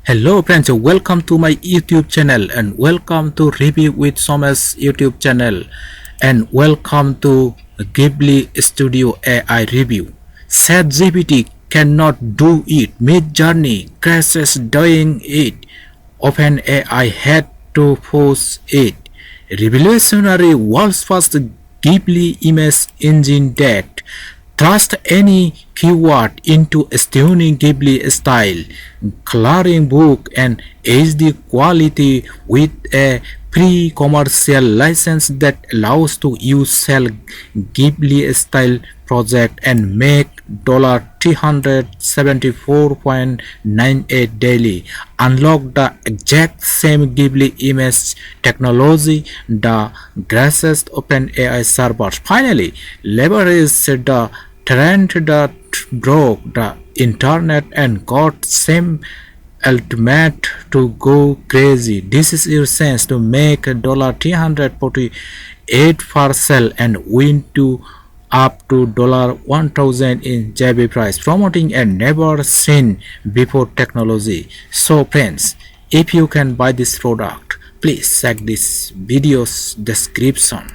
Hello friends, welcome to my YouTube channel and welcome to Review with Samesh YouTube channel and welcome to Ghibli Studio AI review. ChatGPT cannot do it. Mid-journey crashes doing it. OpenAI had to force it. Revolutionary world's first Ghibli image engine that thrust any keyword into stunning Ghibli style, coloring book and HD quality with a pre-commercial license that allows to use sell Ghibli style project and make $374.98 daily. Unlock the exact same Ghibli image technology the greatest OpenAI servers. Finally, leverage the trend that broke the internet and got same ultimate to go crazy. This is your chance to make $348 per sell and win to up to $1,000 in JB price, promoting a never seen before technology. So friends, if you can buy this product, please check this video's description.